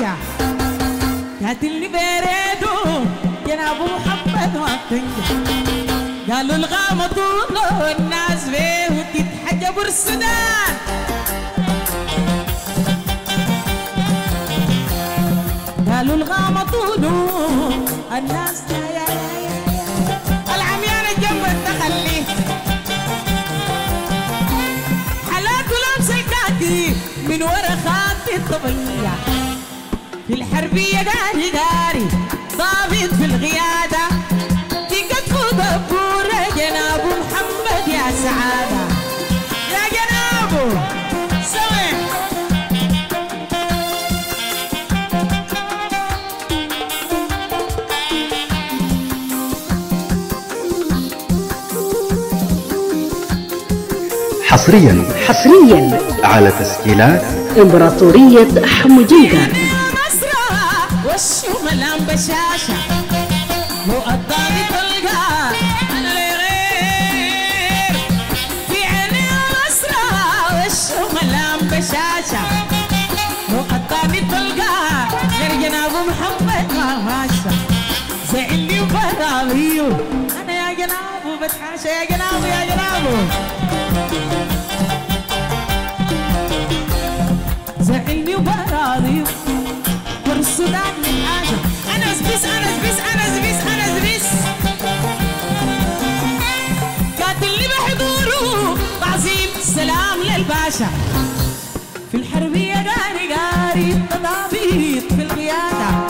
تنجح قاتلني بريدو جناب محمد ما تنجح قالوا الغامة طوله والناس فيه وتتحجب السودان قالوا الغامة طوله الناس يا العميانة جنب التخلي حالات ولمس الكاتي من ورا خاتي الطبيعة في الحربية داري داري ضابط في القيادة في كتفه دبورة جناب محمد يا سعادة يا جنابه سوي حصريا على تسجيلات إمبراطورية حمو جنقر. والشملان بشاشة مو قدامي تلقى أنا لغير في عيني الأسرى والشملان بشاشة مو قدامي تلقى غير جناب محمد ما ماشى زعلني وبراويه أنا يا جنابه بتحاشى يا جنابه يا جنابه زعلني وبراويه والسودان من حاجة أنا زبيس أنا زبيس أنا زبيس أنا زبيس قاتلني بحضوره تعظيم سلام للباشا في الحربية قاري قاري التضابيط في القيادة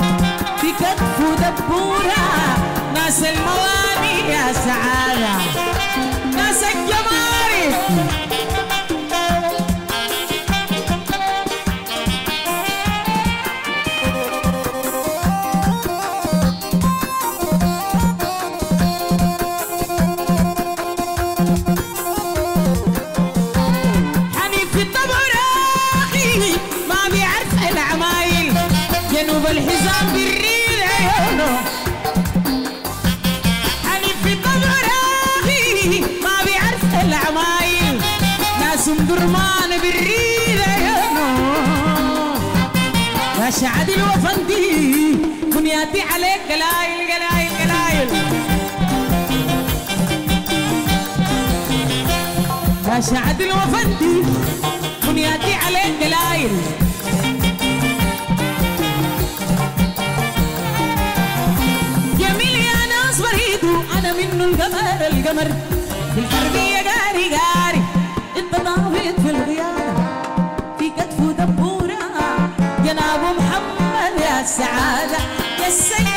في كتف ودبورة ناس المواني يا سعادة ناس الجماري الحزام بالريل عيونه حنيف في طبراغي ما بيعرف العمايل ناس مدرمان بالريل عيونه يا شعد الوفندي بنياتي عليك قلايل قلايل قلايل يا شعد الوفندي بنياتي عليك قلايل أنا منه القمر القمر في الحربية قاري قاري أنت ضابط في القيادة في كتفه دبورة جناب محمد يا السعادة يا السيد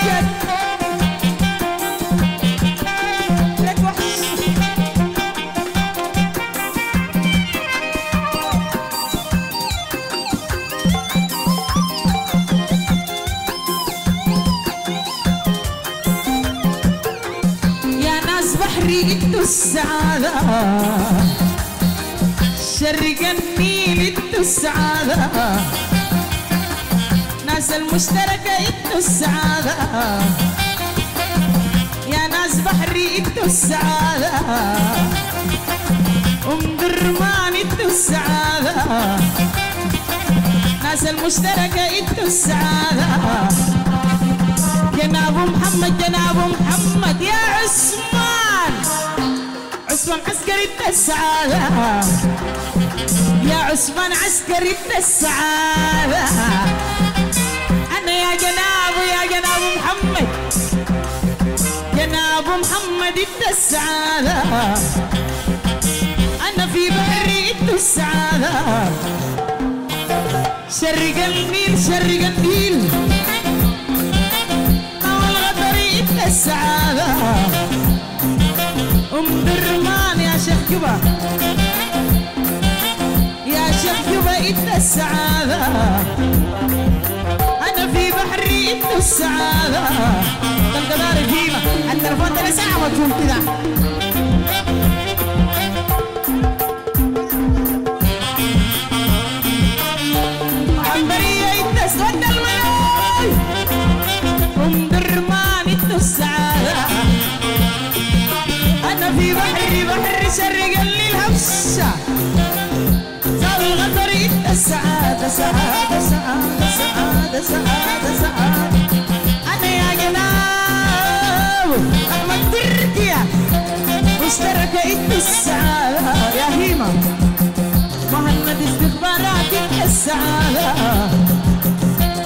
لك وحش بحري انتو السعادة شرق النيل انتو السعادة ناس المشتركة انتو السعادة يا ناس بحري انتو السعادة درمان انتو السعادة ناس المشتركة انتو السعادة جناب محمد جناب محمد يا عثمان عثمان عسكري السعادة يا عثمان عسكري السعادة أنا يا جناب محمد جناب محمد السعادة أنا في بحري السعادة شرق النيل شرق النيل السعادة درمان يا شيخ جبا يا شيخ جبا إنت السعادة أنا في بحري إنت السعادة تلقى دار فيما التلفون ده ساعة ما تقول كده عنبرية إنت سود الملاي درمان إنت السعادة أنا في بحري شرق لي الهوشة زاد الغدر إنت السعادة سعادة سعادة سعادة سعادة سعادة أنا يا جناب أحمد تركيا مشتركة إنت السعادة يا هيمة مهند استخباراتك السعادة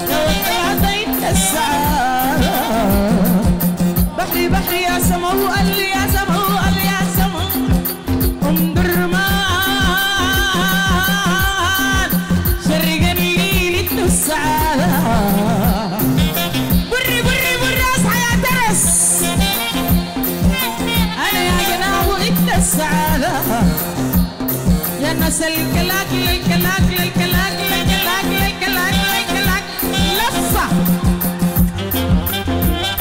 لو طلعت إنت السعادة بحري بحري يا سمو قال لي يا سمو قال لي يا سمو درمان شرقني ليلة السعادة بري بري بري اصحى يا ترس انا يا جناب انت السعادة يا ناس الكلاك للكلاك للكلاك للكلاك للكلاك للكلاك لفة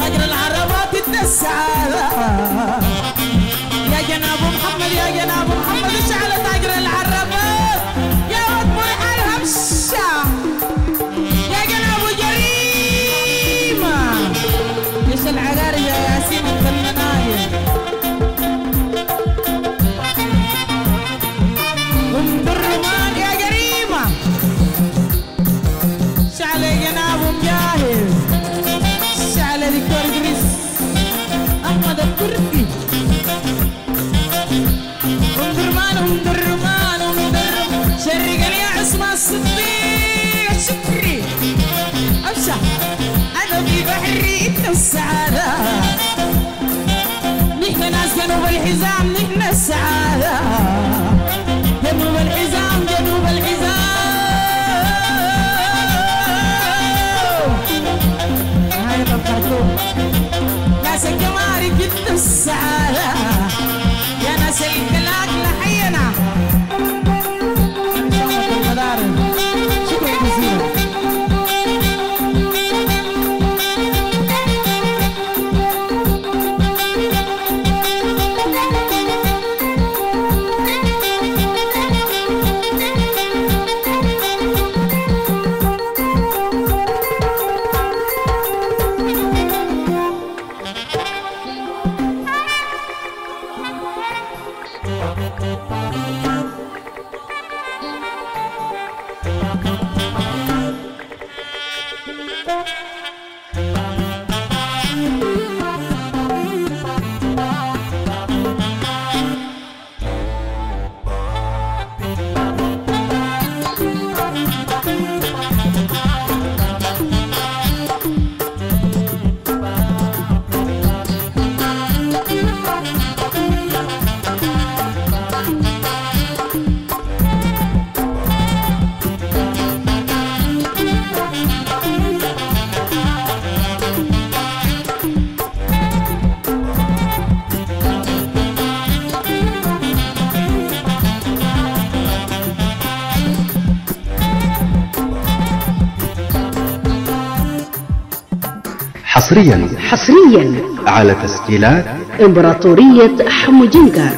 اجر العربات انت السعادة يا جناب محمد يا جناب محمد اشعل تاجر العربات يا ود مرحى الهمشة يا جناب جريمة ايش العقارب يا ياسين الفناناية ام الرمان يا جريمة اشعل يا جناب مجاهد اشعل دكتور ادريس احمد التركي شرقني يا عصمة الصديق شكري أبشع أنا في بحري إنت السعادة نحن ناس جنوب الحزام نحن السعادة جنوب الحزام جنوب الحزام هاي الخرطوم ناس الجمارك إنت السعادة يا ناس الكلاك لحينا شكرا جزيلا حصريا حصريا على تسجيلات إمبراطورية حمو جنقر.